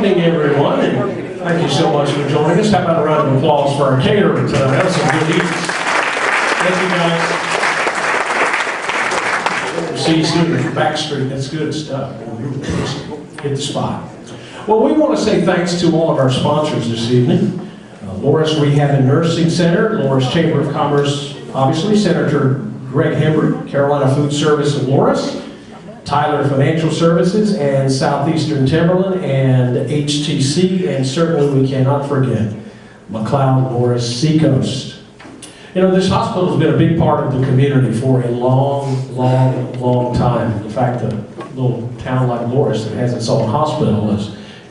evening, everyone, and thank you so much for joining us. How about a round of applause for our caterer tonight? That was some good eats. Thank you, guys. See you soon. Back Street, that's good stuff. Hit the spot. Well, we want to say thanks to all of our sponsors this evening. Loris Rehab and Nursing Center, Loris Chamber of Commerce, obviously, Senator Greg Hembry, Carolina Food Service of Loris, Tyler Financial Services, and Southeastern Timberland, and HTC, and certainly we cannot forget McLeod Morris Seacoast. You know, this hospital has been a big part of the community for a long, long, long time. In fact, a little town like Loris that has its own hospital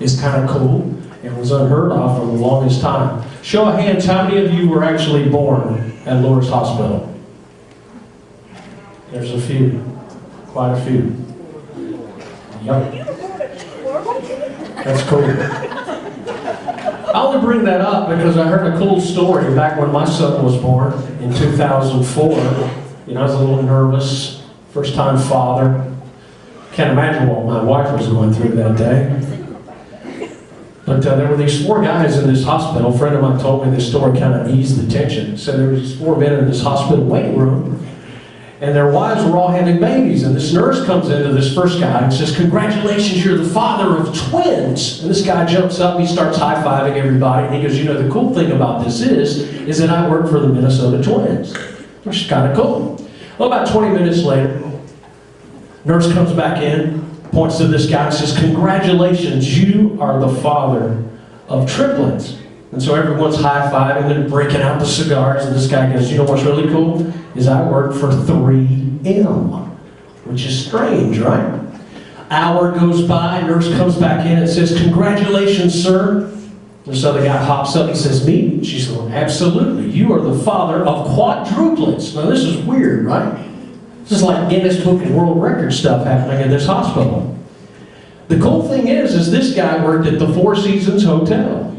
is kind of cool and was unheard of for the longest time. Show of hands, how many of you were actually born at Loris Hospital? There's a few, quite a few. Yep. That's cool. I only bring that up because I heard a cool story back when my son was born in 2004. You know, I was a little nervous, first time father. Can't imagine what my wife was going through that day. But there were these 4 guys in this hospital. A friend of mine told me this story kind of eased the tension. So there were these 4 men in this hospital waiting room, and their wives were all having babies. And this nurse comes into this first guy and says, "Congratulations, you're the father of twins." And this guy jumps up, he starts high-fiving everybody, and he goes, "You know, the cool thing about this is that I work for the Minnesota Twins," which is kind of cool. Well, about 20 minutes later, nurse comes back in, points to this guy and says, "Congratulations, you are the father of triplets." And so everyone's high-fiving and breaking out the cigars, and this guy goes, "You know what's really cool? Is I work for 3M, which is strange, right?" Hour goes by, nurse comes back in and says, "Congratulations, sir." This other guy hops up and says, "Me?" She's going, "Absolutely. You are the father of quadruplets." Now this is weird, right? This is like Guinness Book of World Record stuff happening in this hospital. The cool thing is this guy worked at the Four Seasons Hotel.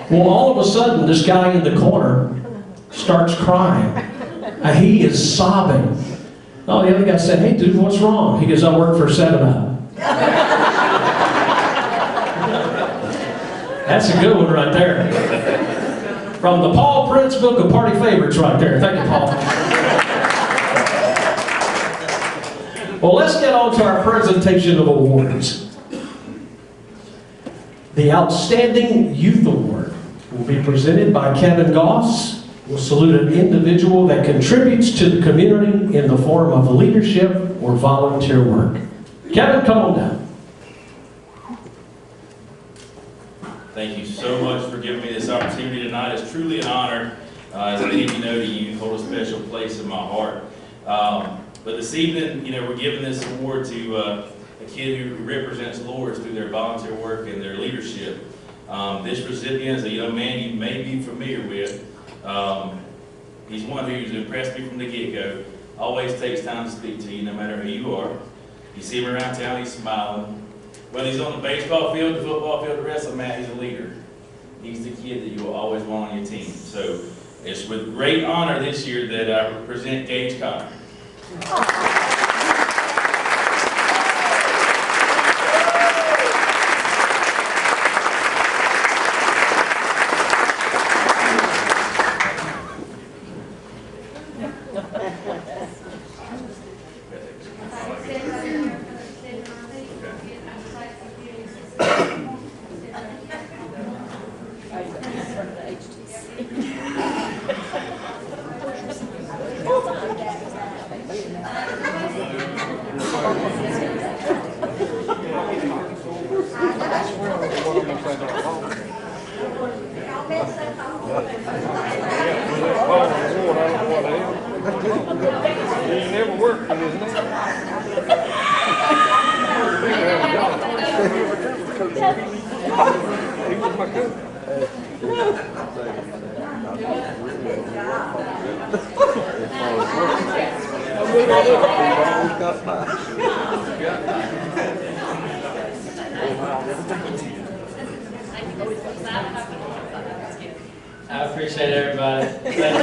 Well, all of a sudden, this guy in the corner starts crying. He is sobbing. Oh, the other guy said, "Hey, dude, what's wrong?" He goes, "I work for 7-Up." That's a good one right there. From the Paul Prince Book of Party Favorites right there. Thank you, Paul. Well, let's get on to our presentation of awards. The Outstanding Youth Award will be presented by Kevin Goss. We'll salute an individual that contributes to the community in the form of leadership or volunteer work. Kevin, come on down. Thank you so much for giving me this opportunity tonight. It's truly an honor. As many of you know, you hold a special place in my heart. But this evening, you know, we're giving this award to a kid who represents Loris through their volunteer work and their leadership. This recipient is a young man you may be familiar with. He's one who's impressed me from the get-go. Always takes time to speak to you, no matter who you are. You see him around town, he's smiling. Whether he's on the baseball field, the football field, the wrestling mat, he's a leader. He's the kid that you will always want on your team. So it's with great honor this year that I present Gage Cotter. I appreciate everybody. Thank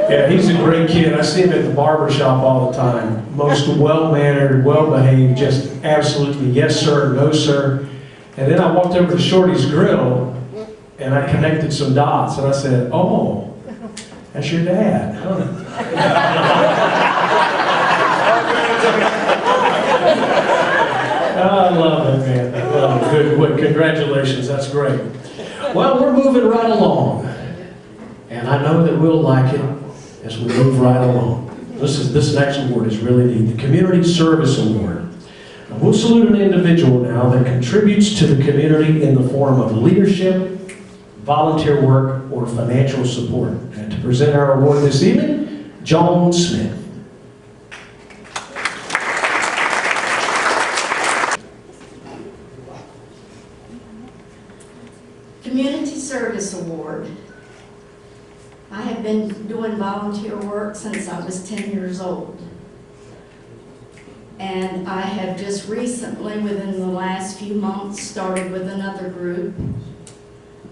you. Yeah, he's a great kid. I see him at the barber shop all the time. Most well-mannered, well-behaved, just absolutely yes sir, no sir. And then I walked over to Shorty's Grill and I connected some dots and I said, oh, that's your dad, huh? I love it, man. Good. Congratulations, that's great. Well, we're moving right along. And I know that we'll like it as we move right along. This next award is really neat. The Community Service Award. Now, we'll salute an individual now that contributes to the community in the form of leadership, volunteer work, or financial support. And to present our award this evening, John Smith. Community Service Award. I have been doing volunteer work since I was 10 years old. And I have just recently, within the last few months, started with another group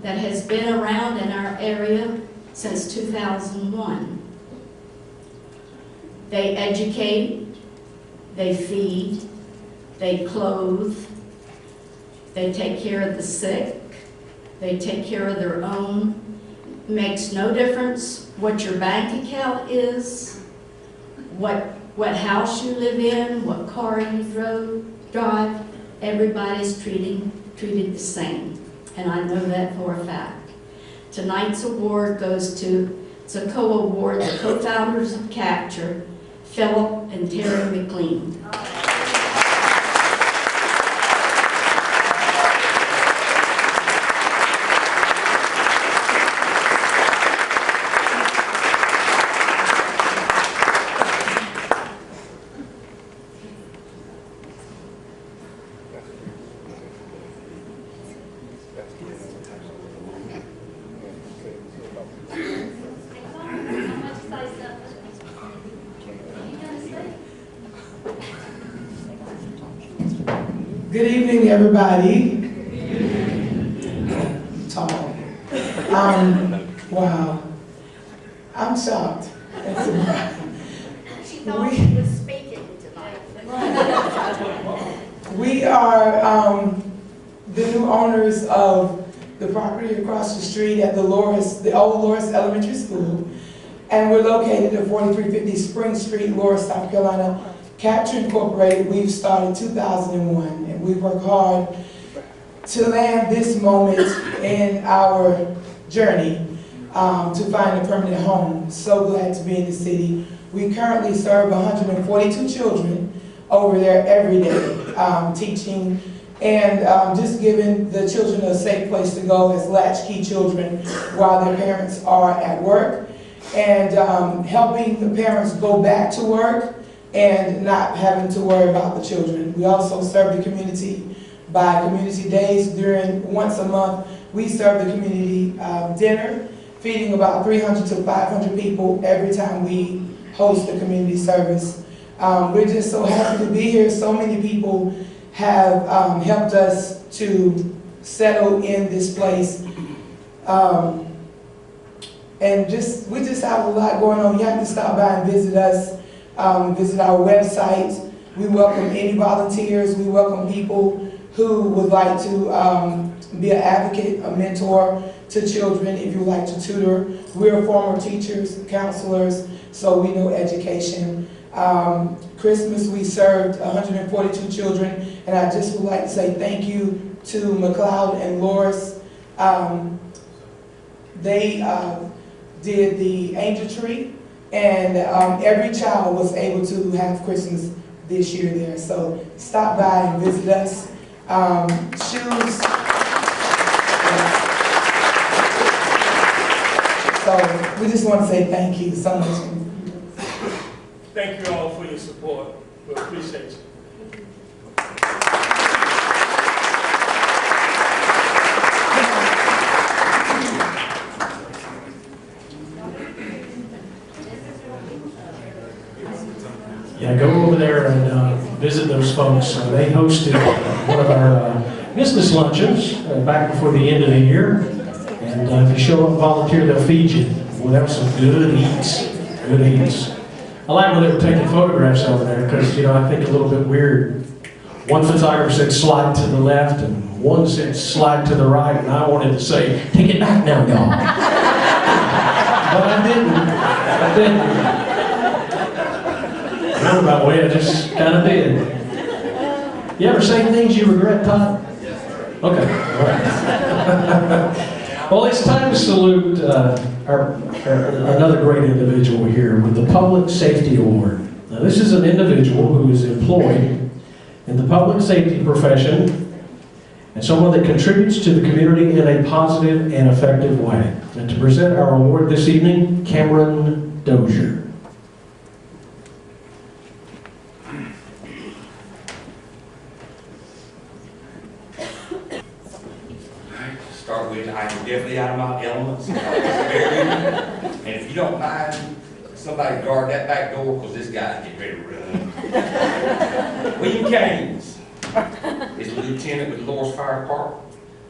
that has been around in our area since 2001. They educate, they feed, they clothe, they take care of the sick, they take care of their own. Makes no difference what your bank account is, what house you live in, what car you drive. Everybody's treated the same, and I know that for a fact. Tonight's award goes to, it's a co-award, the co-founders of Capture, Philip and Terry McLean. Good evening, everybody. Tall. Wow. I'm shocked. She thought she was speaking tonight. We are the new owners of the property across the street at the old Loris Elementary School, and we're located at 4350 Spring Street, Loris, South Carolina. Capture Incorporated, we've started 2001, and we work hard to land this moment in our journey to find a permanent home. So glad to be in the city. We currently serve 142 children over there every day, teaching and just giving the children a safe place to go as latchkey children while their parents are at work, and helping the parents go back to work and not having to worry about the children. We also serve the community by community days. Once a month, we serve the community dinner, feeding about 300 to 500 people every time we host a community service. We're just so happy to be here. So many people have helped us to settle in this place. And we just have a lot going on. You have to stop by and visit us. Visit our website. We welcome any volunteers. We welcome people who would like to be an advocate, a mentor to children, if you would like to tutor. We're former teachers, counselors, so we know education. Christmas, we served 142 children, and I just would like to say thank you to McLeod and Loris. They did the angel tree, and every child was able to have Christmas this year there. So stop by and visit us. Shoes. So we just want to say thank you so much. Thank you all for your support. We appreciate you. Yeah, go over there and visit those folks. They hosted one of our business luncheons back before the end of the year. And if you show up and volunteer, they'll feed you. We'll have some good eats. Good eats. I like when they were taking photographs over there because, you know, I think a little bit weird. One photographer said slide to the left and one said slide to the right, and I wanted to say, take it back now, y'all. But I didn't. Roundabout way, I just kind of did. You ever say things you regret, Todd? Yes, sir. Okay, all right. Well, it's time to salute another great individual here with the Public Safety Award. Now, this is an individual who is employed in the public safety profession and someone that contributes to the community in a positive and effective way. And to present our award this evening, Cameron Dozier. Start with, I am definitely out of my elements. And if you don't mind, somebody guard that back door because this guy's getting ready to run. William Keynes is a lieutenant with Loris Fire Department.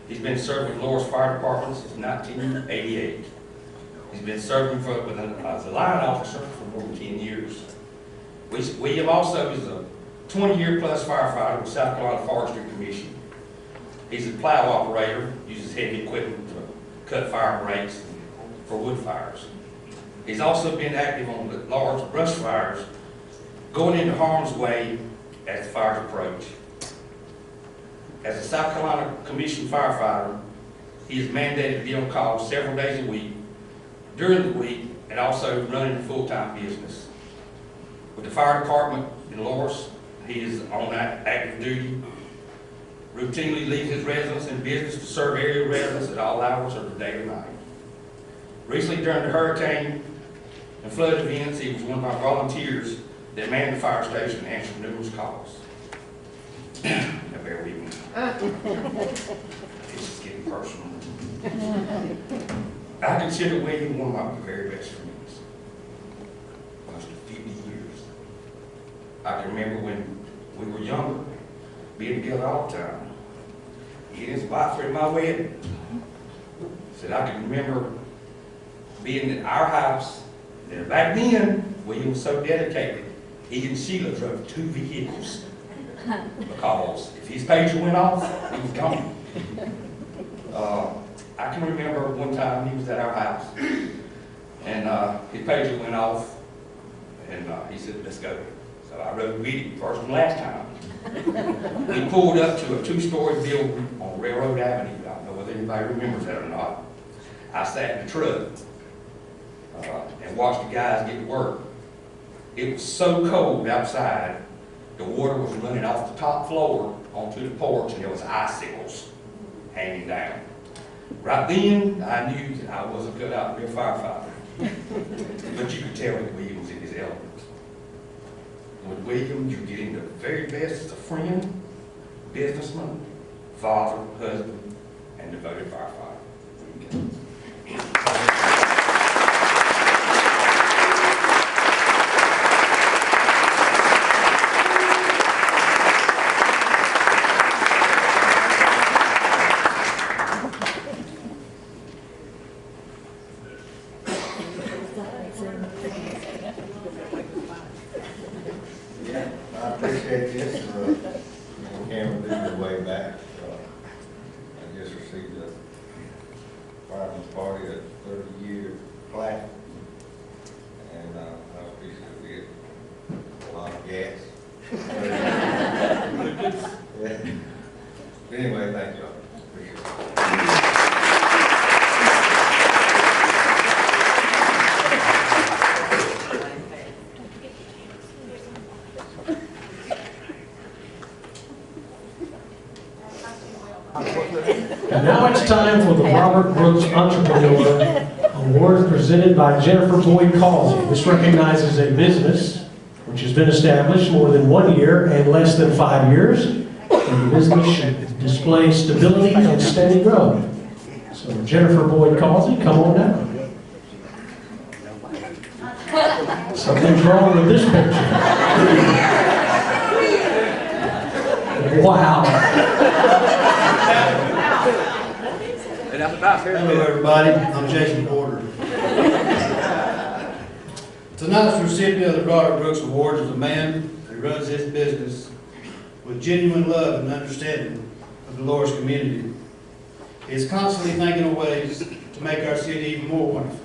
He's been serving with Loris Fire Department since 1988. He's been serving as a line officer for more than 10 years. William also is a 20-year plus firefighter with South Carolina Forestry Commission. He's a plow operator, uses heavy equipment to cut fire breaks for wood fires. He's also been active on the large brush fires, going into harm's way as the fires approach. As a South Carolina Commission firefighter, he is mandated to be on call several days a week, during the week, and also running a full-time business. With the fire department in Loris, he is on active duty, routinely leaves his residence and business to serve area residents at all hours of the day or night. Recently, during the hurricane and flood events, he was one of our volunteers that manned the fire station and answered numerous calls. Now, bear with me. This is getting personal. I consider William one of my very best friends. Close to 50 years. I can remember when we were younger, being together all the time. He and his wife were at my wedding. Said I can remember being at our house. And back then, William was so dedicated, he and Sheila drove 2 vehicles. Because if his pager went off, he was gone. I can remember one time he was at our house, and his pager went off, and he said, let's go. So I rode with him first and last time. We pulled up to a 2-story building on Railroad Avenue. I don't know whether anybody remembers that or not. I sat in the truck and watched the guys get to work. It was so cold outside, the water was running off the top floor onto the porch, and there was icicles hanging down. Right then, I knew that I wasn't cut out to be a firefighter. But you could tell that William was in his element. With William, you're getting the very best as a friend, businessman, father, husband, and devoted firefighter. Yeah, I appreciate this. Cameron did the way back. I just received a fireman's party at 30-year plaque, and I was appreciative to get a lot of gas. Yeah. Anyway, thank you. Appreciate it. And now it's time for the Robert Brooks Entrepreneur Award presented by Jennifer Boyd Causey. This recognizes a business which has been established more than 1 year and less than 5 years. And the business should display stability and steady growth. So Jennifer Boyd Causey, come on down. Something's wrong with this picture. Wow. Hello, everybody. I'm Jason Porter. To Tonight's recipient of the Robert Brooks Award is a man who runs his business with genuine love and understanding of the Dolores community. He is constantly thinking of ways to make our city even more wonderful,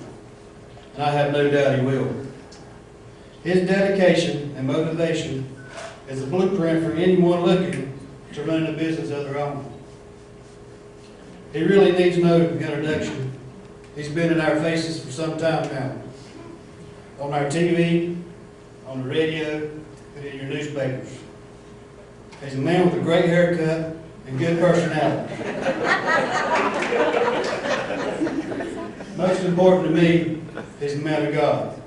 and I have no doubt he will. His dedication and motivation is a blueprint for anyone looking to run a business of their own. He really needs no introduction. He's been in our faces for some time now. On our TV, on the radio, and in your newspapers. He's a man with a great haircut and good personality. Most important to me, he's a man of God.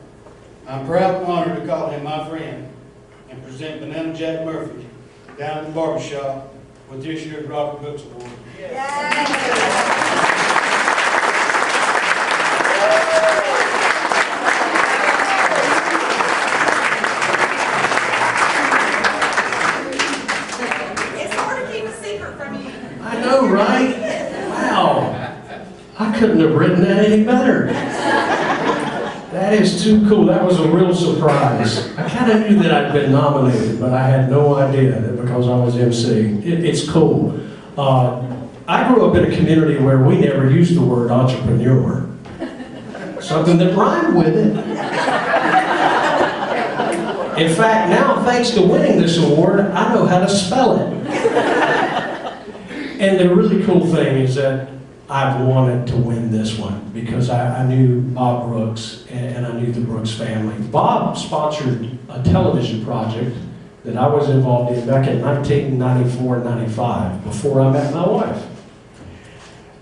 I'm proud and honored to call him my friend and present Banana Jack Murphy down at the barbershop with this year's Robert Brooks Award. I know, right? Wow. I couldn't have written that any better. That is too cool. That was a real surprise. I kind of knew that I'd been nominated, but I had no idea that because I was MC. It's cool. I grew up in a community where we never used the word entrepreneur. Something that rhymed with it. In fact, now, thanks to winning this award, I know how to spell it. And the really cool thing is that I've wanted to win this one because I knew Bob Brooks and I knew the Brooks family. Bob sponsored a television project that I was involved in back in 1994 and 95 before I met my wife,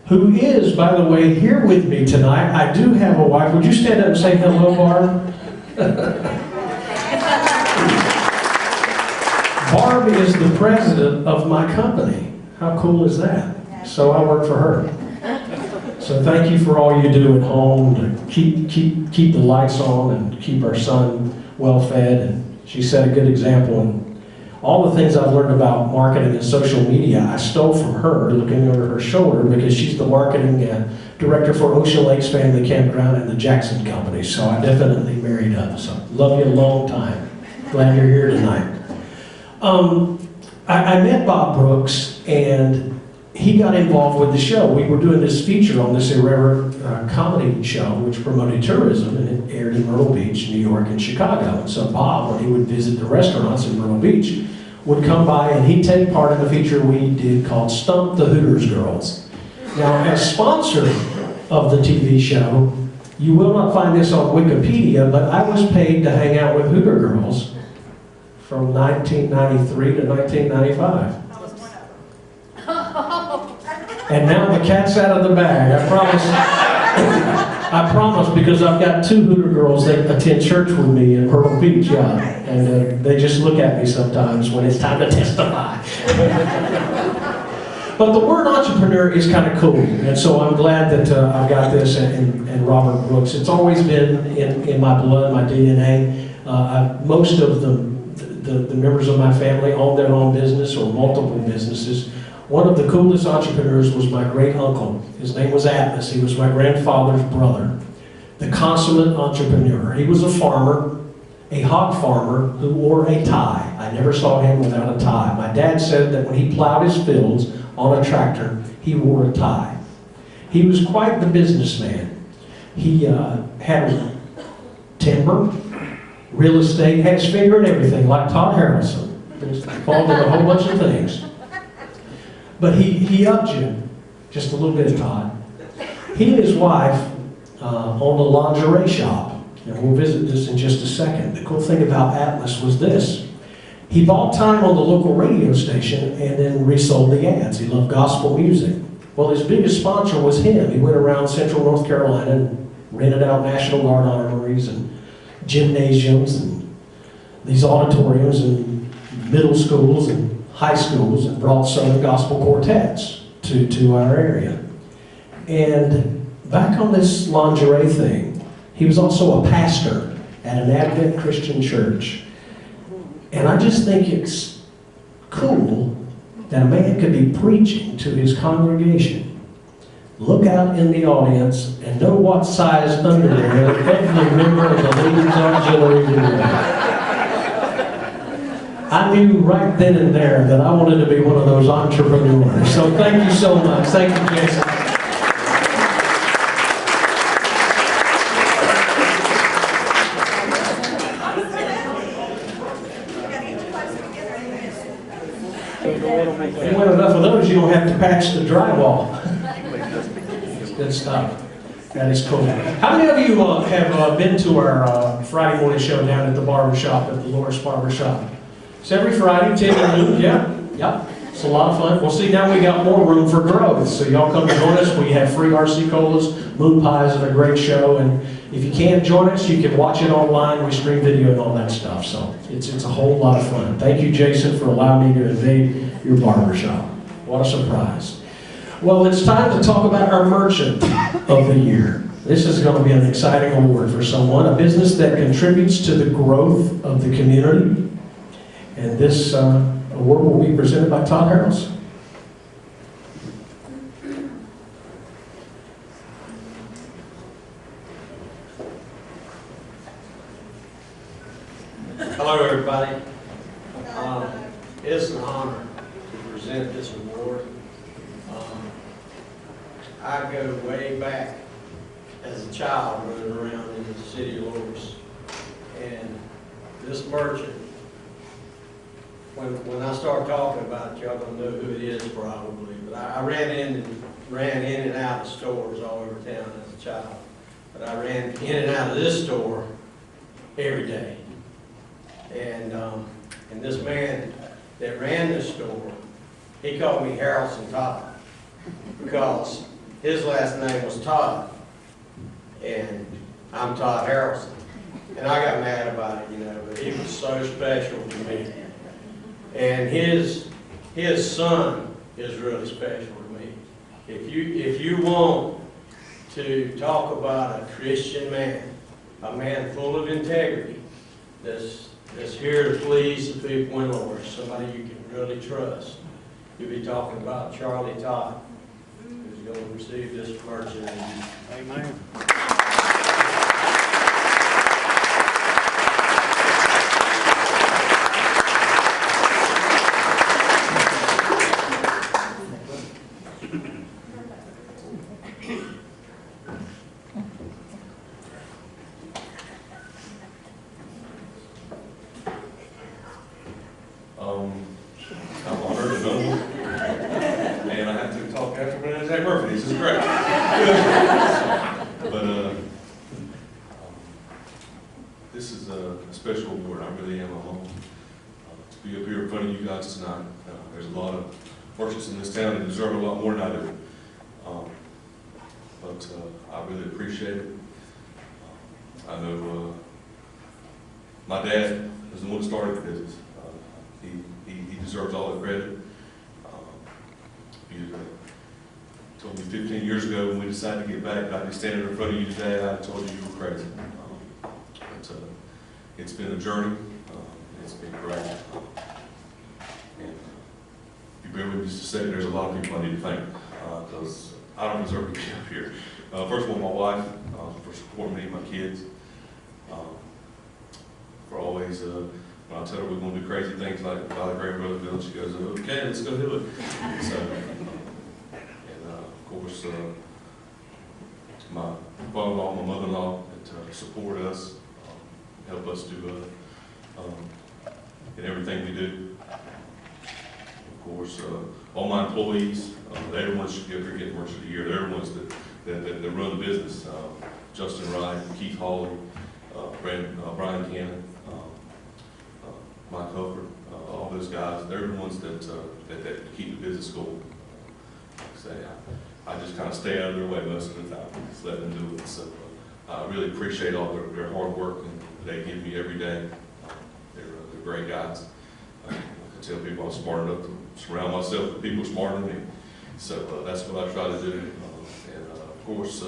who is, by the way, here with me tonight. I do have a wife. Would you stand up and say hello, Barb? Barb is the president of my company. How cool is that? So I work for her. So thank you for all you do at home to keep the lights on and keep our son well fed. And she set a good example. And all the things I've learned about marketing and social media, I stole from her, looking over her shoulder, because she's the marketing director for Ocean Lakes Family Campground and the Jackson Company. So I definitely married up. So love you a long time. Glad you're here tonight. I met Bob Brooks, and he got involved with the show. We were doing this feature on this irreverent comedy show, which promoted tourism, and it aired in Myrtle Beach, New York, and Chicago. And so Bob, when he would visit the restaurants in Myrtle Beach, would come by and he'd take part in the feature we did called Stump the Hooters Girls. Now, as sponsor of the TV show, you will not find this on Wikipedia, but I was paid to hang out with Hooter Girls from 1993 to 1995. And now the cat's out of the bag. I promise. I promise, because I've got 2 Hooter girls that attend church with me in Myrtle Beach, yeah. And they just look at me sometimes when it's time to testify. But the word entrepreneur is kind of cool, and so I'm glad that I got this and Robert Brooks. It's always been in my blood, my DNA. Most of the members of my family own their own business or multiple businesses. One of the coolest entrepreneurs was my great uncle. His name was Atlas. He was my grandfather's brother, the consummate entrepreneur. He was a farmer, a hog farmer who wore a tie. I never saw him without a tie. My dad said that when he plowed his fields on a tractor, he wore a tie. He was quite the businessman. He had timber, real estate, had his finger in everything, like Todd Harrelson. Involved in a whole bunch of things. But he upped you just a little bit, Todd. He and his wife owned a lingerie shop. And we'll visit this in just a second. The cool thing about Atlas was this. He bought time on the local radio station and then resold the ads. He loved gospel music. Well, his biggest sponsor was him. He went around Central North Carolina and rented out National Guard honoraries and gymnasiums and these auditoriums and middle schools and high schools, and brought Southern Gospel quartets to our area. And back on this lingerie thing, he was also a pastor at an Advent Christian church. And I just think it's cool that a man could be preaching to his congregation look out in the audience and know what size underwear every member of the Ladies Auxiliary would wear. I knew right then and there that I wanted to be one of those entrepreneurs. So thank you so much. Thank you, Jason. If you win enough of those, you don't have to patch the drywall. Good stuff. That is cool. How many of you have been to our Friday morning show down at the barber shop, at the Loris Barber Shop? It's every Friday, 10 to noon, yeah. It's a lot of fun. Well, see, now we got more room for growth. So y'all come join us. We have free RC Colas, moon pies, and a great show. And if you can't join us, you can watch it online. We stream video and all that stuff. So it's a whole lot of fun. Thank you, Jason, for allowing me to invade your barber shop. What a surprise. Well, it's time to talk about our Merchant of the Year. This is going to be an exciting award for someone, a business that contributes to the growth of the community. And this award will be presented by Todd Harrelson. Hello, everybody. It's an honor to present this award. I go way back as a child running around in the city of Loris. And this merchant, when I start talking about it, y'all gonna know who it is probably. But I ran in and out of stores all over town as a child. But I ran in and out of this store every day. And this man that ran this store, he called me Harrelson Todd because his last name was Todd, and I'm Todd Harrelson. And I got mad about it, but he was so special to me. And his son is really special to me. If you want to talk about a Christian man, a man full of integrity, that's here to please the people in Loris, somebody you can really trust, you'll be talking about Charlie Todd, who's going to receive this merchant. Amen. I'm honored and humbled, and I have to talk after Renee Murphy. This is great. But this is a special award. I really am humbled to be up here in front of you guys tonight. There's a lot of merchants in this town that deserve a lot more than I do. But I really appreciate it. I know my dad is the one that started the business. He deserves all the credit. You told me 15 years ago when we decided to get back, I'd be standing in front of you today, I told you you were crazy. But it's been a journey. It's been great. And if you bear with me just a second, there's a lot of people I need to thank because I don't deserve to be up here. First of all, my wife for supporting me and my kids. For always, when I tell her we're going to do crazy things like buy the Great Brother Bill, she goes, okay, let's go do it. So, and of course, my father-in-law, my mother-in-law that support us, help us do in everything we do. Of course, all my employees, they're the ones that should be up here getting Merchant of the Year. They're the ones that run the business. Justin Wright, Keith Hawley, Brian Cannon, Mike Hufford, all those guys, they're the ones that keep the business going. Like I say, I just kind of stay out of their way most of the time, just let them do it. So I really appreciate all their hard work and they give me every day. They're great guys. I tell people I'm smart enough to surround myself with people smarter than me. So that's what I try to do. And of course,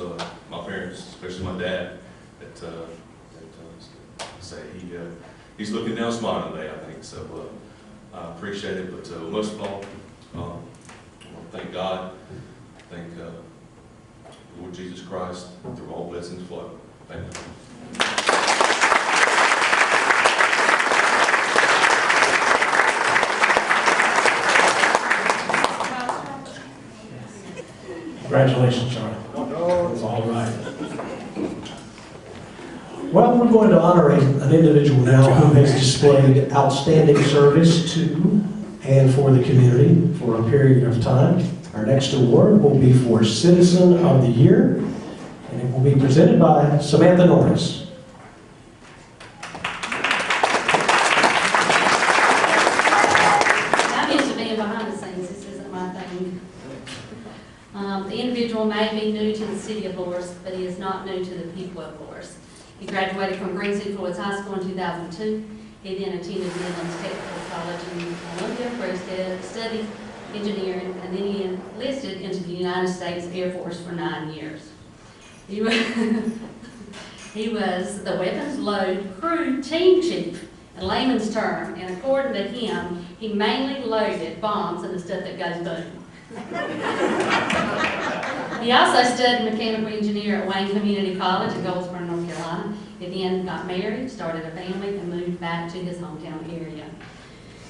my parents, especially my dad, that say he's looking down smiling today, I think. So I appreciate it. But most of all, I want to thank God, thank Lord Jesus Christ, through all blessings flow. Thank you. Congratulations, Charlie. That's all right. Well, we're going to honor an individual now who has displayed outstanding service to and for the community for a period of time. Our next award will be for Citizen of the Year, and it will be presented by Samantha Norris. I'm used to being behind the scenes. This isn't my thing. The individual may be new to the city of Loris, but he is not new to the people of Loris. He graduated from Green City Floyd's High School in 2002. He then attended Midlands Technical College in Columbia where he studied engineering, and then he enlisted into the United States Air Force for 9 years. He was, he was the weapons load crew team chief, in layman's term, and according to him, he mainly loaded bombs and the stuff that goes boom. He also studied mechanical engineer at Wayne Community College in Goldsboro, North Carolina. He then got married, started a family, and moved back to his hometown area.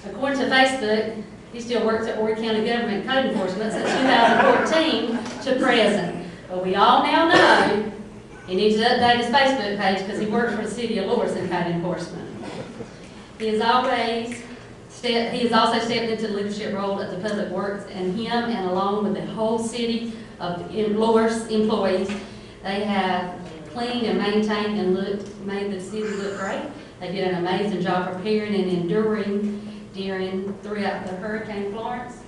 According to Facebook, he still works at Horry County Government Code Enforcement since 2014 to present. But we all now know he needs to update his Facebook page because he works for the city of Loris in Code Enforcement. He has also stepped into the leadership role of the Public Works, and him and along with the whole city of Loris employees, they have cleaned and maintained and made the city look great. They did an amazing job preparing and enduring throughout the Hurricane Florence.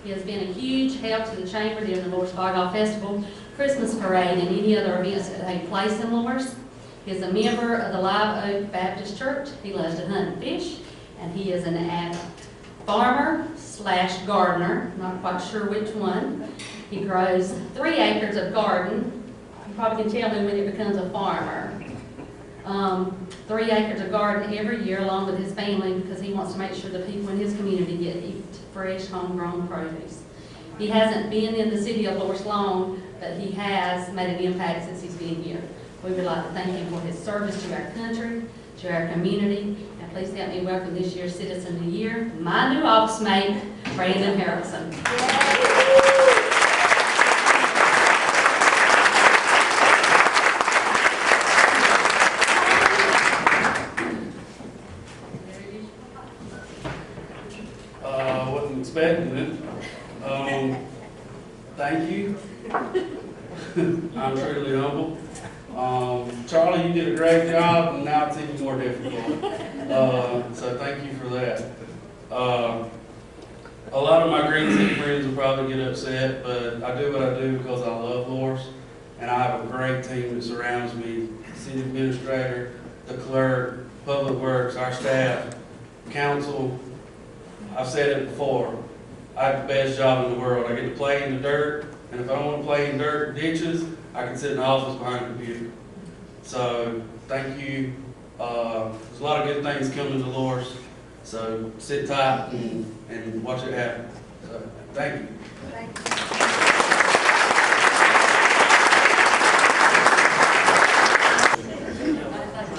He has been a huge help to the chamber during the Loris Bog Festival, Christmas Parade, and any other events that take place in Loris. He is a member of the Live Oak Baptist Church. He loves to hunt and fish, and he is an avid farmer/gardener, not quite sure which one. He grows 3 acres of garden. You probably can tell me when it becomes a farmer. 3 acres of garden every year along with his family because he wants to make sure the people in his community get eat fresh, homegrown produce. He hasn't been in the city of Loris long, but he has made an impact since he's been here. We would like to thank him for his service to our country, to our community, and please help me welcome this year's Citizen of the Year, my new office mate, Brandon Harrelson. Wasn't expecting it. Thank you. I'm truly humble. Charlie, you did a great job, and now it's even more difficult. So thank you for that. A lot of my Green City friends will probably get upset, but I do what I do because I love Loris, and I have a great team that surrounds me. The city administrator, the clerk, public works, our staff, council. I've said it before. I have the best job in the world. I get to play in the dirt, and if I don't want to play in dirt ditches, I can sit in the office behind a computer. So, thank you. There's a lot of good things coming to Loris. So, sit tight and watch it happen. So, thank you. Thank you.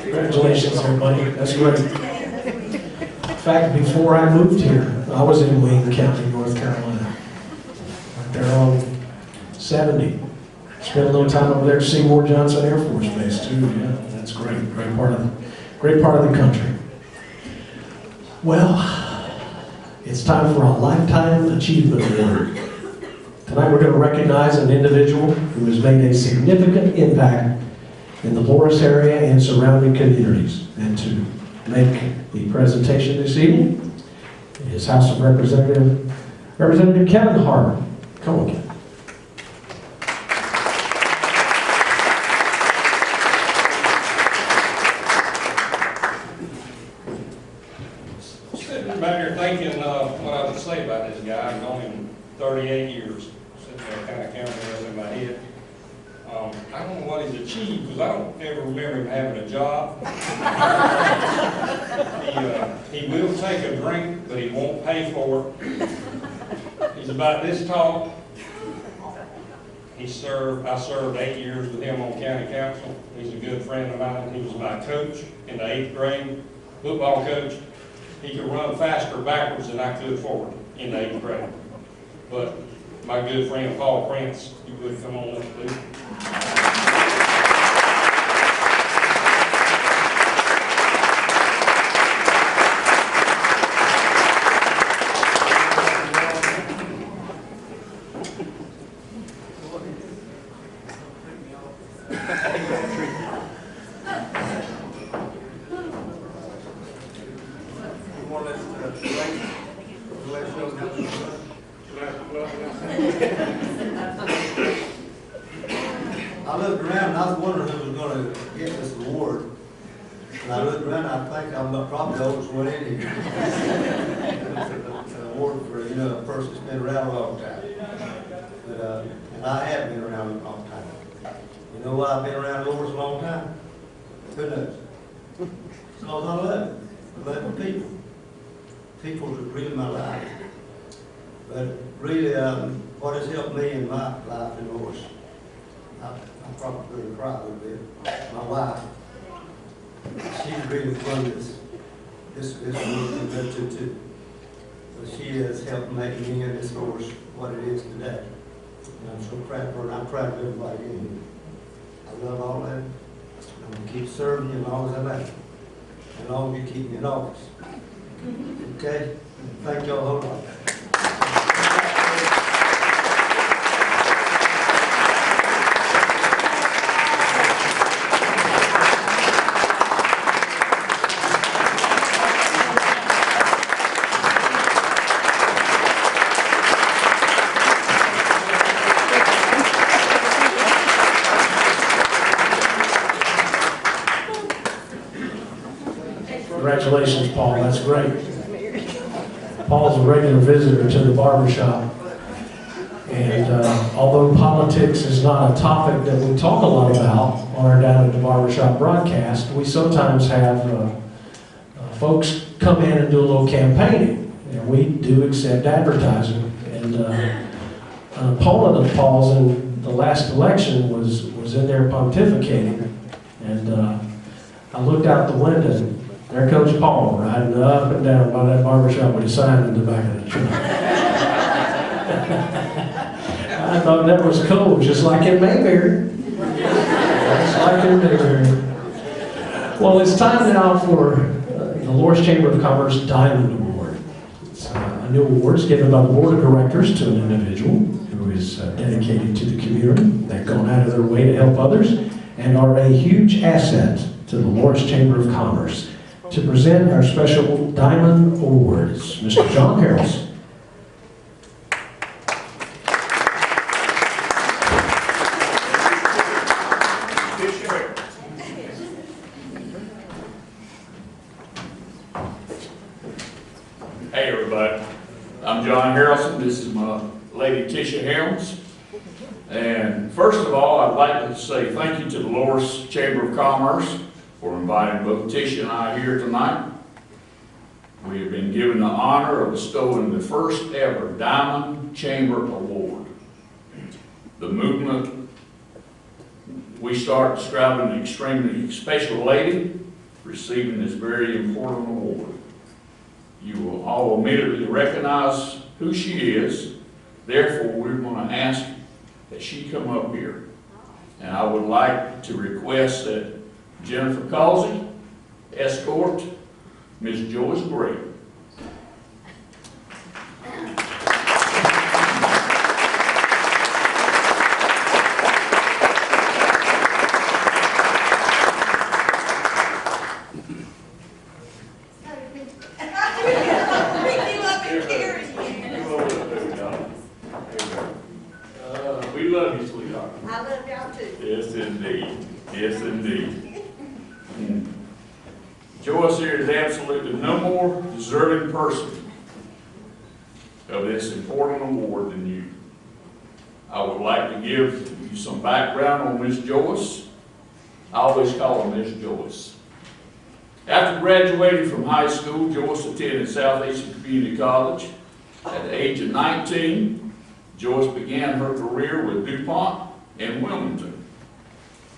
Congratulations, everybody. That's great. In fact, before I moved here, I was in Wayne County, North Carolina. Right there on 70. Spent a little time over there at Seymour Johnson Air Force Base too. Yeah, that's great. Great part of the country. Well, it's time for a Lifetime Achievement Award. Tonight we're going to recognize an individual who has made a significant impact in the Loris area and surrounding communities. And to make the presentation this evening is House of Representative Kevin Hart. Come on, Kevin. Sitting back here thinking what I would say about this guy. I've known him 38 years, sitting there kind of counting those in my head. I don't know what he's achieved because I don't ever remember him having a job. He will take a drink, but he won't pay for it. He's about this tall. I served 8 years with him on county council. He's a good friend of mine. He was my coach in the 8th grade, football coach. He could run faster backwards than I could forward in the 8th grade. But my good friend Paul Prince, you would come on up, please. I looked around and I was wondering who was gonna get this award. And I looked around, I think I'm probably the oldest one in here. It's an award for, a person that's been around a long time. But, and I have been around a long time. You know why I've been around Lord's a long time? Who knows? Because I love it. I love the people. People are really my life. But really, what has helped me in my life in Lord's, I'm probably going to cry a little bit. My wife, she's really fun this movement too. So she has helped make me and this Lord's what it is today. And I'm so proud of her, and I'm proud of everybody in here. I love all that. I'm going to keep serving you as long as I may. As long as you keep me in office. Okay? Thank y'all a whole lot. Congratulations, Paul, that's great. Paul's a regular visitor to the barbershop. And although politics is not a topic that we talk a lot about on our Down at the Barbershop broadcast, we sometimes have folks come in and do a little campaigning. And we do accept advertising. And an opponent of Paul's in the last election was in there pontificating. And I looked out the window, and there Coach Paul riding up and down by that barbershop with a sign in the back of the truck. I thought that was cool, just like in Mayberry. Just like in Mayberry. Well, it's time now for the Loras Chamber of Commerce Diamond Award. It's a new award given by the Board of Directors to an individual who is dedicated to the community. They've gone out of their way to help others and are a huge asset to the Loras Chamber of Commerce. To present our special Diamond Awards, Mr. John Harrelson. Hey everybody, I'm John Harrelson. This is my lady Tisha Helms. And first of all, I'd like to say thank you to the Loras Chamber of Commerce for inviting both Tisha and I here tonight. We have been given the honor of bestowing the first ever Diamond Chamber Award. The movement we start describing an extremely special lady receiving this very important award. You will all immediately recognize who she is. Therefore, we're going to ask that she come up here. And I would like to request that Jennifer Causey escort Ms. Joyce Gray. We love you, sweetheart. I love y'all too. Yes, indeed. Yes, indeed. Joyce here is absolutely no more deserving person of this important award than you. I would like to give you some background on Miss Joyce. I always call her Miss Joyce. After graduating from high school, Joyce attended Southeastern Community College. At the age of 19, Joyce began her career with DuPont in Wilmington.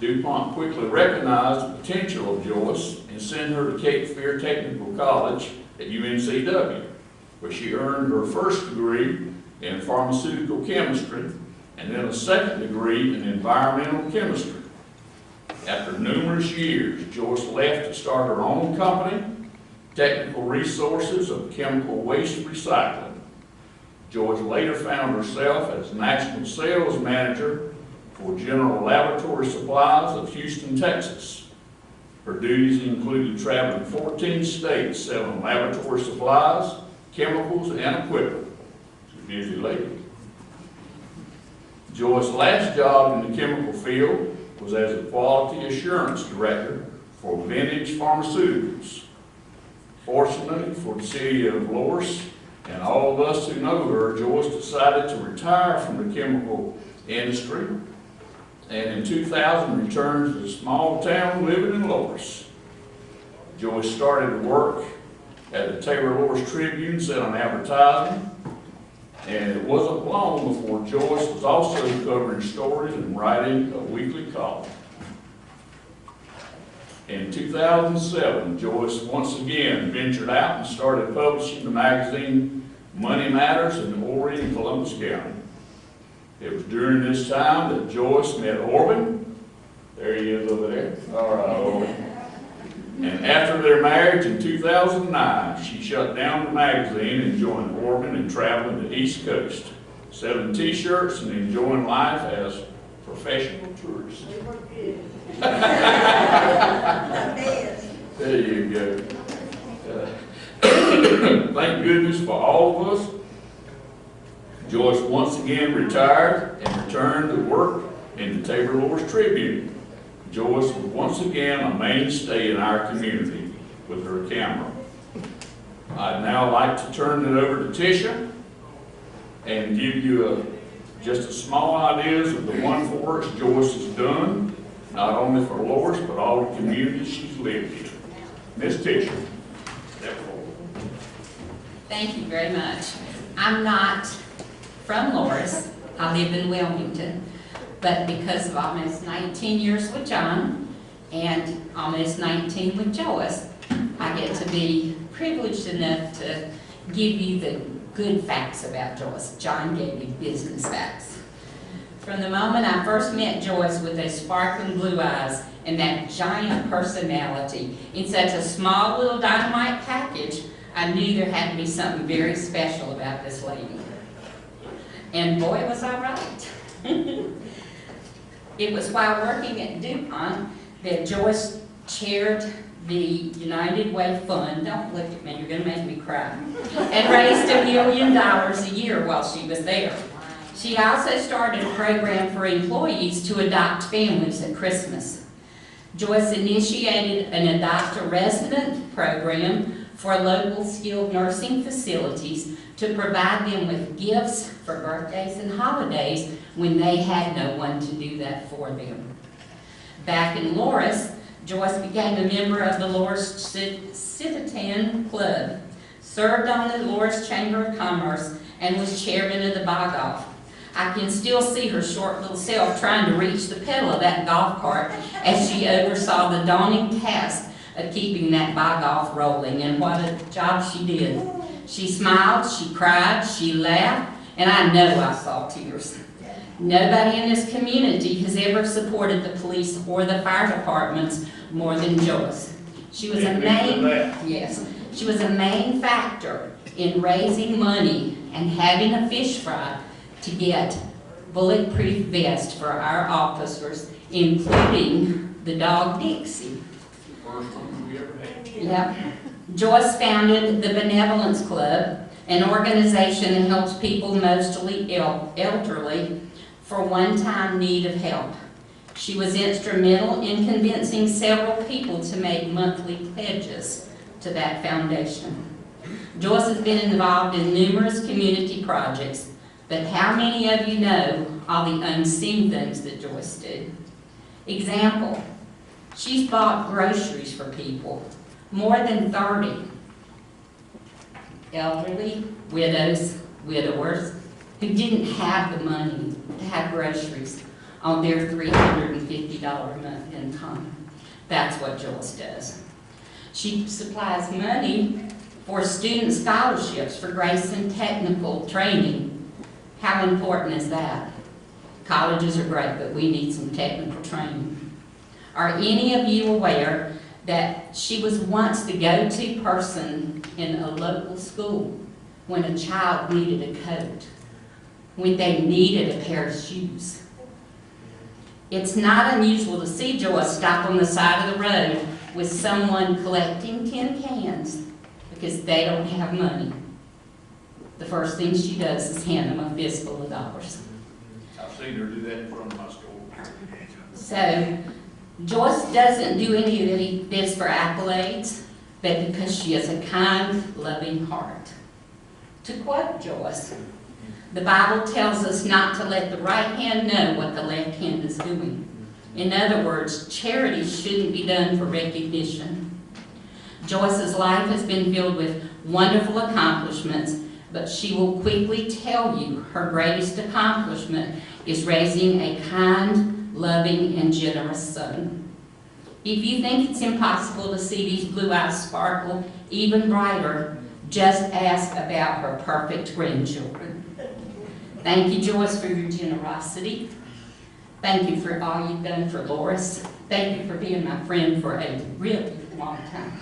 DuPont quickly recognized the potential of Joyce and sent her to Cape Fear Technical College at UNCW, where she earned her first degree in pharmaceutical chemistry and then a second degree in environmental chemistry. After numerous years, Joyce left to start her own company, Technical Resources of Chemical Waste Recycling. Joyce later found herself as National Sales Manager for General Laboratory Supplies of Houston, Texas. Her duties included traveling 14 states selling laboratory supplies, chemicals, and equipment. She's a busy lady. Joyce's last job in the chemical field was as a Quality Assurance Director for Vintage Pharmaceuticals. Fortunately for the city of Loris and all of us who know her, Joyce decided to retire from the chemical industry and in 2000 returned to the small town living in Loris. Joyce started to work at the Taylor Loris Tribune selling advertising, and it wasn't long before Joyce was also covering stories and writing a weekly column. In 2007, Joyce once again ventured out and started publishing the magazine Money Matters in Horry and Columbus County. It was during this time that Joyce met Orban. There he is over there. All right, Orban. And after their marriage in 2009, she shut down the magazine and joined Orban in traveling the East Coast, selling t-shirts and enjoying life as professional tourists. There you go. Thank goodness for all of us. Joyce once again retired and returned to work in the Taylor Loris Tribune. Joyce was once again a mainstay in our community with her camera. I'd now like to turn it over to Tisha and give you just a small ideas of the wonderful works Joyce has done, not only for Loris, but all the communities she's lived in. Miss Tisha, step forward. Thank you very much. I'm not from Loris. I live in Wilmington. But because of almost 19 years with John and almost 19 with Joyce, I get to be privileged enough to give you the good facts about Joyce. John gave me business facts. From the moment I first met Joyce with those sparkling blue eyes and that giant personality in such a small little dynamite package, I knew there had to be something very special about this lady. And boy, was I right. It was while working at DuPont that Joyce chaired the United Way Fund, don't look at me, you're going to make me cry, and raised $1 million a year while she was there. She also started a program for employees to adopt families at Christmas. Joyce initiated an adopt-a-resident program for local skilled nursing facilities to provide them with gifts for birthdays and holidays when they had no one to do that for them. Back in Loris, Joyce became a member of the Loris Citizen Club, served on the Loris Chamber of Commerce, and was chairman of the bar golf. I can still see her short little self trying to reach the pedal of that golf cart as she oversaw the daunting task of keeping that bar golf rolling, and what a job she did. She smiled, she cried, she laughed, and I know I saw tears. Nobody in this community has ever supported the police or the fire departments more than Joyce. She was a main factor in raising money and having a fish fry to get bulletproof vests for our officers, including the dog Dixie. First one we ever had. Yep. Joyce founded the Benevolence Club, an organization that helps people mostly elderly for one-time need of help. She was instrumental in convincing several people to make monthly pledges to that foundation. Joyce has been involved in numerous community projects, but how many of you know all the unseen things that Joyce did? Example, she's bought groceries for people, more than 30. Elderly, widows, widowers, who didn't have the money to have groceries. on their $350 a month income. That's what Joyce does. She supplies money for student scholarships for Grayson technical training. How important is that? Colleges are great, but we need some technical training. Are any of you aware that she was once the go-to person in a local school when a child needed a coat, when they needed a pair of shoes? It's not unusual to see Joyce stop on the side of the road with someone collecting tin cans because they don't have money. The first thing she does is hand them a fistful of dollars. I've seen her do that in front of my store. So, Joyce doesn't do any of this for accolades, but because she has a kind, loving heart. To quote Joyce, the Bible tells us not to let the right hand know what the left hand is doing. In other words, charity shouldn't be done for recognition. Joyce's life has been filled with wonderful accomplishments, but she will quickly tell you her greatest accomplishment is raising a kind, loving, and generous son. If you think it's impossible to see these blue eyes sparkle even brighter, just ask about her perfect grandchildren. Thank you, Joyce, for your generosity. Thank you for all you've done for Loris. Thank you for being my friend for a really long time.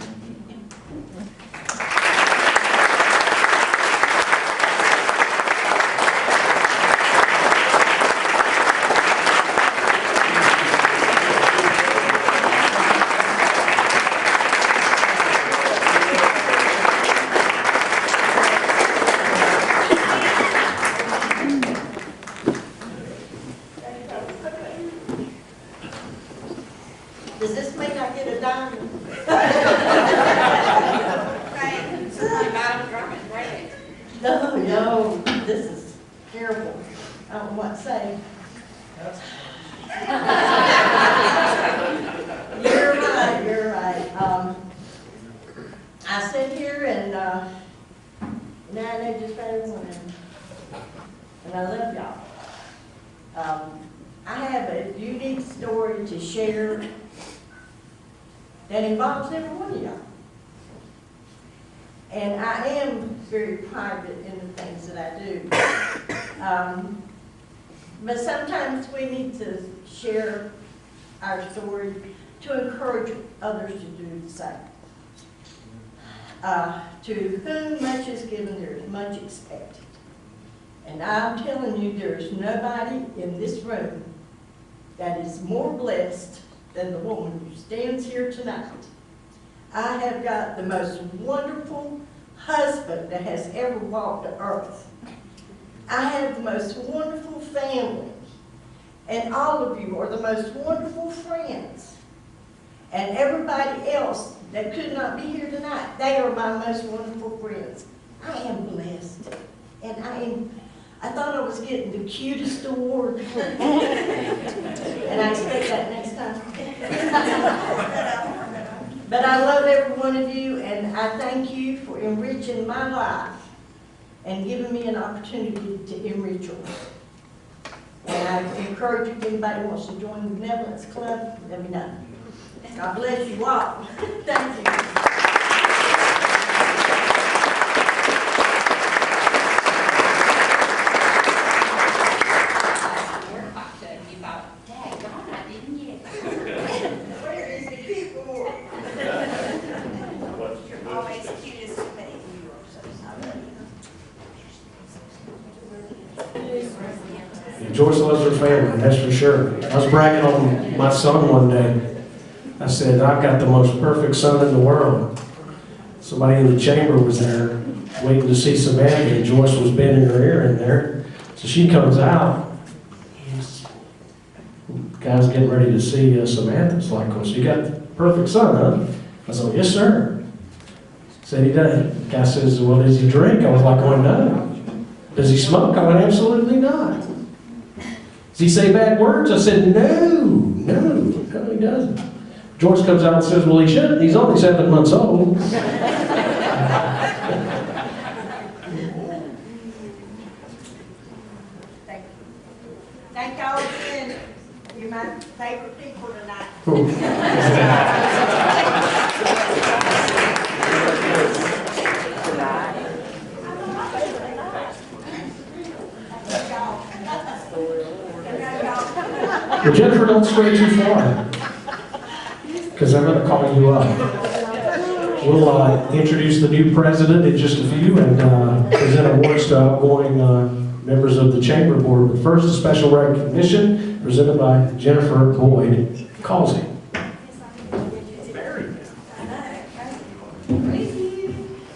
Does this mean I get a diamond? No, this is terrible. I don't know what to say. You're right. I sit here and now I know just about everyone, and I love y'all. I have a unique story to share that involves every one of y'all. And I am very private in the things that I do. But sometimes we need to share our story to encourage others to do the same. To whom much is given, there is much expected. And I'm telling you, there is nobody in this room that is more blessed than the woman who stands here tonight. I have got the most wonderful husband that has ever walked the earth. I have the most wonderful family. And all of you are the most wonderful friends. And everybody else that could not be here tonight, they are my most wonderful friends. I am blessed. And I thought I was getting the cutest award. And I expect that next time. But I love every one of you, and I thank you for enriching my life and giving me an opportunity to enrich yours. And I encourage you, if anybody wants to join the Benevolence Club, let me know. God bless you all. Thank you. Joyce loves her family, that's for sure. I was bragging on my son one day. I said, I've got the most perfect son in the world. Somebody in the chamber was there waiting to see Samantha, and Joyce was bending her ear in there. So she comes out. The guy's getting ready to see Samantha. It's like, well, so you got the perfect son, huh? I said, yes, sir. Said he does. The guy says, well, does he drink? I was like, oh, no. Does he smoke? I went, absolutely not. Does he say bad words? I said, no, he doesn't. George comes out and says, well, he shouldn't. He's only 7 months old. Thank y'all again. But Jennifer, don't stray too far, because I'm going to call you up. We'll introduce the new president in just a few and present awards to outgoing members of the Chamber Board. But first, a special recognition presented by Jennifer Boyd Causey.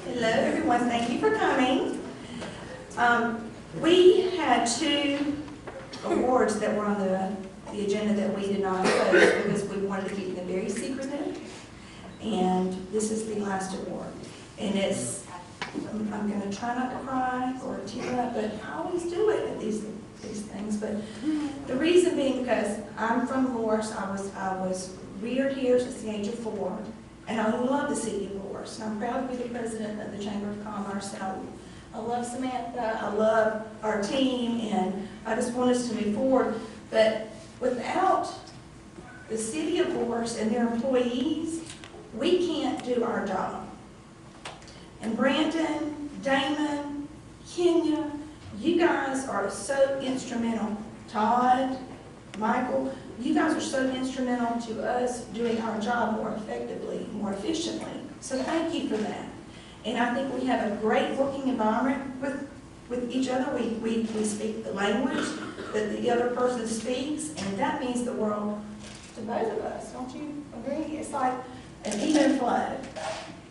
Hello, everyone. Thank you for coming. We had 2 awards that were on the agenda that we did not post because we wanted to keep them very secretive. And this is the last award. And it's, I'm going to try not to cry or tear up, but I always do it at these things. But the reason being because I'm from Loris. I was reared here since the age of 4. And I love the city of Loris. And I'm proud to be the president of the Chamber of Commerce. And I love Samantha. I love our team. And I just want us to move forward. But without the city of Loris and their employees, we can't do our job. And Brandon, Damon, Kenya, you guys are so instrumental. Todd, Michael, you guys are so instrumental to us doing our job more effectively, more efficiently. So thank you for that. And I think we have a great working environment with each other. We speak the language that the other person speaks, and that means the world to both of us. Don't you agree? It's like an even flow.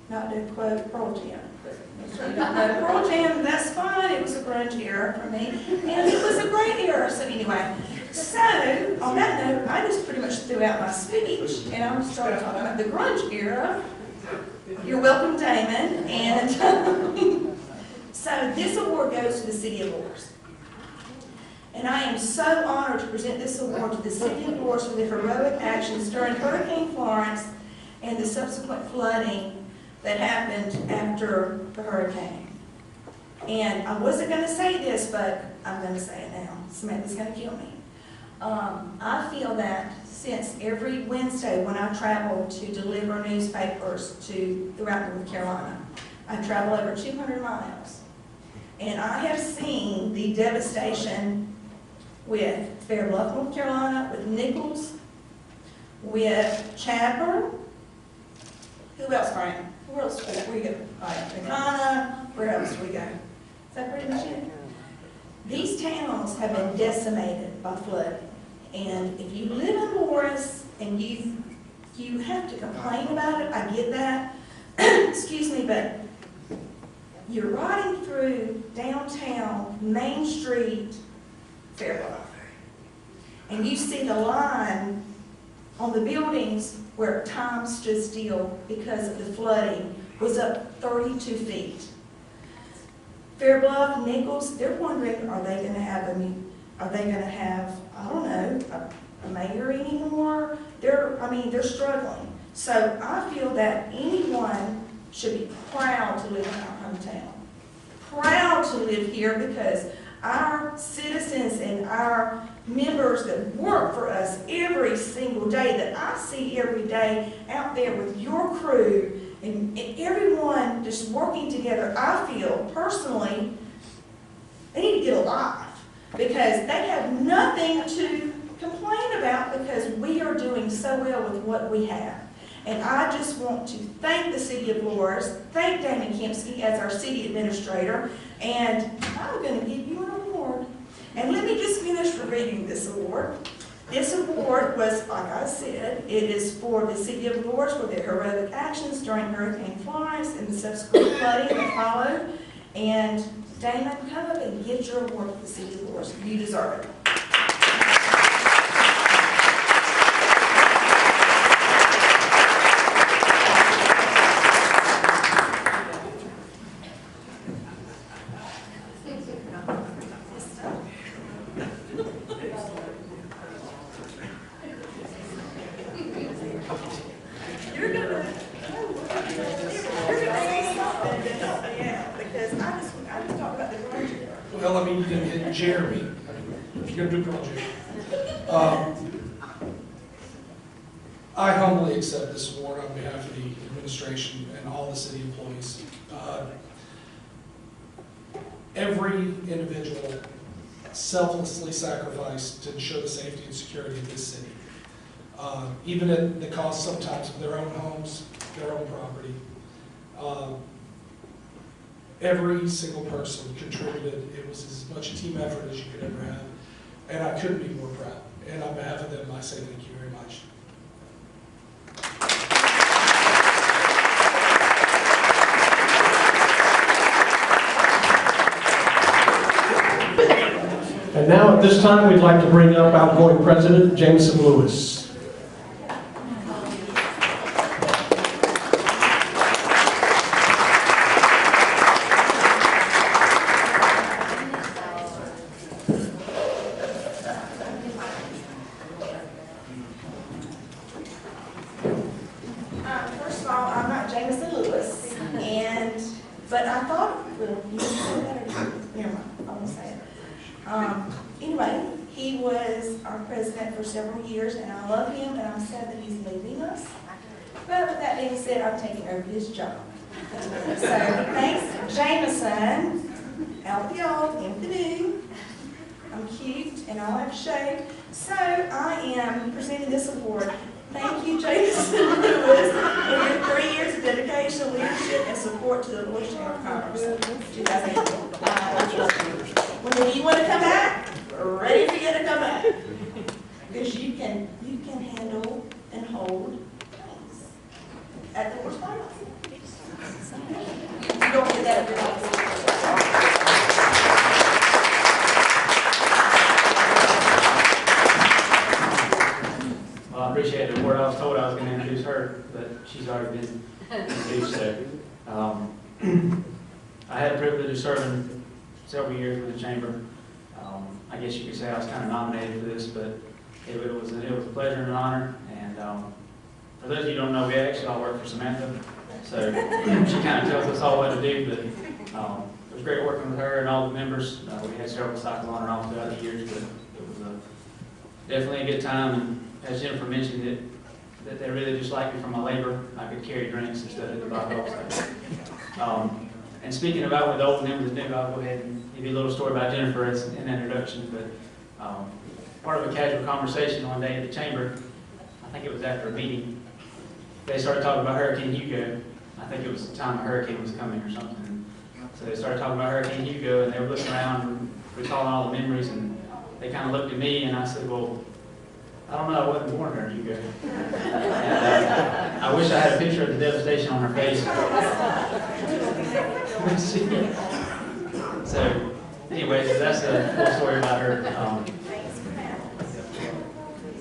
Not to quote Pearl Jam, but if you don't know Pearl Jam, that's fine. It was a grunge era for me, and it was a great era. So anyway, so on that note, I just pretty much threw out my speech, and I'm started talking about the grunge era. You're welcome, Damon. And so this award goes to the city of Loris. And I am so honored to present this award to the city of Loris for the heroic actions during Hurricane Florence and the subsequent flooding that happened after the hurricane. And I wasn't going to say this, but I'm going to say it now. Samantha's going to kill me. I feel that since every Wednesday when I travel to deliver newspapers throughout North Carolina, I travel over 200 miles. And I have seen the devastation with Fair Bluff, North Carolina, with Nichols, with Chadbourn. Who else, Frank? Where else do we go? All right, Makana. Where else do we go? Is that pretty much it? These towns have been decimated by flooding. And if you live in Loris and you have to complain about it, I get that. Excuse me, but you're riding through downtown Main Street, Fair Bluff, and you see the line on the buildings where time stood still because of the flooding was up 32 feet. Fair Bluff, Nichols, they're wondering, are they going to have I don't know, a mayor anymore? They're struggling. So I feel that anyone should be proud to live in our hometown. Proud to live here because our citizens and our members that work for us every single day, that I see every day out there with your crew and everyone just working together, I feel personally they need to get alive because they have nothing to complain about because we are doing so well with what we have. And I just want to thank the city of Loris, thank Damon Kempsky as our city administrator, and I'm going to give you an award. And let me just finish reading this award. This award was, like I said, it is for the city of Loris for their heroic actions during Hurricane Florence and the subsequent flooding that followed. And Damon, come up and get your award for the city of Loris. You deserve it. Well, I mean, you can get Jeremy, if you're going to do project. humbly accept this award on behalf of the administration and all the city employees. Every individual selflessly sacrificed to ensure the safety and security of this city, even at the cost sometimes of their own homes, their own property. Every single person contributed. It was as much a team effort as you could ever have, and I couldn't be more proud. And on behalf of them, I say thank you very much. And now at this time, we'd like to bring up outgoing President Jameson Lewis. First of all, I'm not Jameson Lewis, but I thought, well, you can say that or never mind, I won't say it. Anyway, he was our president for several years, and I love him, and I'm sad that he's leaving us. But with that being said, I'm taking over his job. So thanks, Jameson. Out the old, in the new. I'm cute, and I'll have shade. So I am presenting this award. Thank you, Jameson Lewis, for your 3 years of dedication, leadership, and support to the Lord's Chamber of Commerce. 2018. Whenever you want to come back, we're ready for you to come back. Because you can handle and hold things at the Lord's Chamber. You don't get that every day. Well, I appreciate the award. I was told I was going to introduce her, but she's already been introduced. So, I had the privilege of serving several years with the chamber. I guess you could say I was kind of nominated for this, but it was a pleasure and an honor. And for those of you who don't know, we actually all work for Samantha, so she kind of tells us all what to do. But it was great working with her and all the members. We had several cycles on and off throughout the years, but it was definitely a good time. And as Jennifer mentioned, that they really just liked me for my labor. I could carry drinks instead of the bottles. And speaking about with the old and with the new, I'll go ahead and give you a little story about Jennifer as an introduction. But part of a casual conversation one day at the chamber, I think it was after a meeting, they started talking about Hurricane Hugo. I think it was the time a hurricane was coming or something. So they started talking about Hurricane Hugo, and they were looking around and recalling all the memories, and they kind of looked at me, and I said, well, I don't know, I wasn't born during Hugo. And, I wish I had a picture of the devastation on her face. So, anyways, that's a little story about her.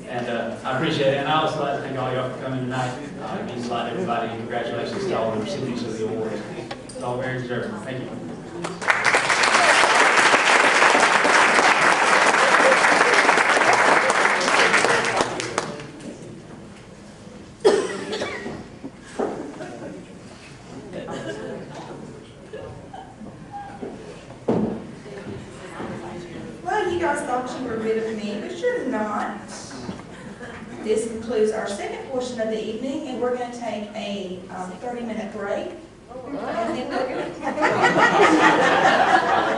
And I appreciate it. And I also like to thank all y'all for coming tonight. It means a lot to everybody. And congratulations to all the recipients of the award. It's all very deserving. Thank you. Well, you guys thought you were rid of me, but you're not. This concludes our second portion of the evening, and we're going to take a 30-minute break. And then we're going to...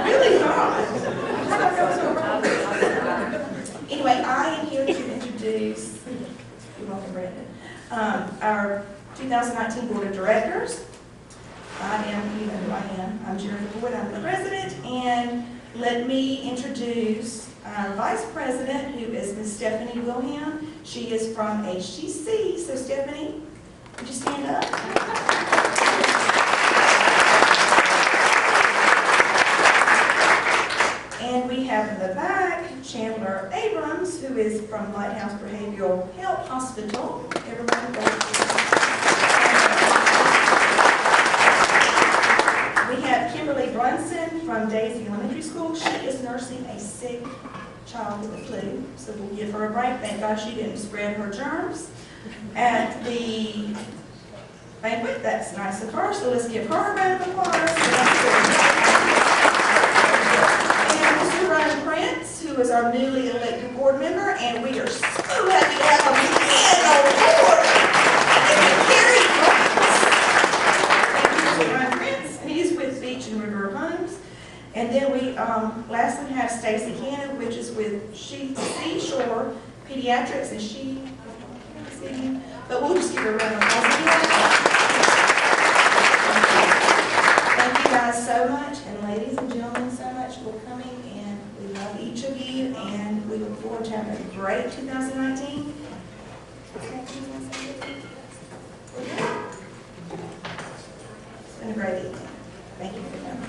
Really not. Anyway, I am here to introduce, you're welcome, Brandon, our 2019 Board of Directors. I am, you know who I am. I'm Chair of the Board, I'm the President, and let me introduce our Vice President, who is Ms. Stephanie Wilhelm. She is from HTC. So Stephanie, would you stand up? And we have in the back Chandler Abrams, who is from Lighthouse Behavioral Health Hospital. Everyone go. We have Kimberly Brunson from Daisy Elementary School. She is nursing a sick child with the flu, so we'll give her a break. Thank God she didn't spread her germs at the banquet. That's nice of her, so let's give her a round of applause. And Mr. Ryan Prince, who is our newly elected board member, and we are so happy to have him again on board. lastly have Stacy Cannon, which is with Seashore Pediatrics, and but we'll just give her a round of applause. Thank you guys so much, and ladies and gentlemen, so much for coming, and we love each of you, and we look forward to having a great 2019. It's been a great evening. Thank you for coming.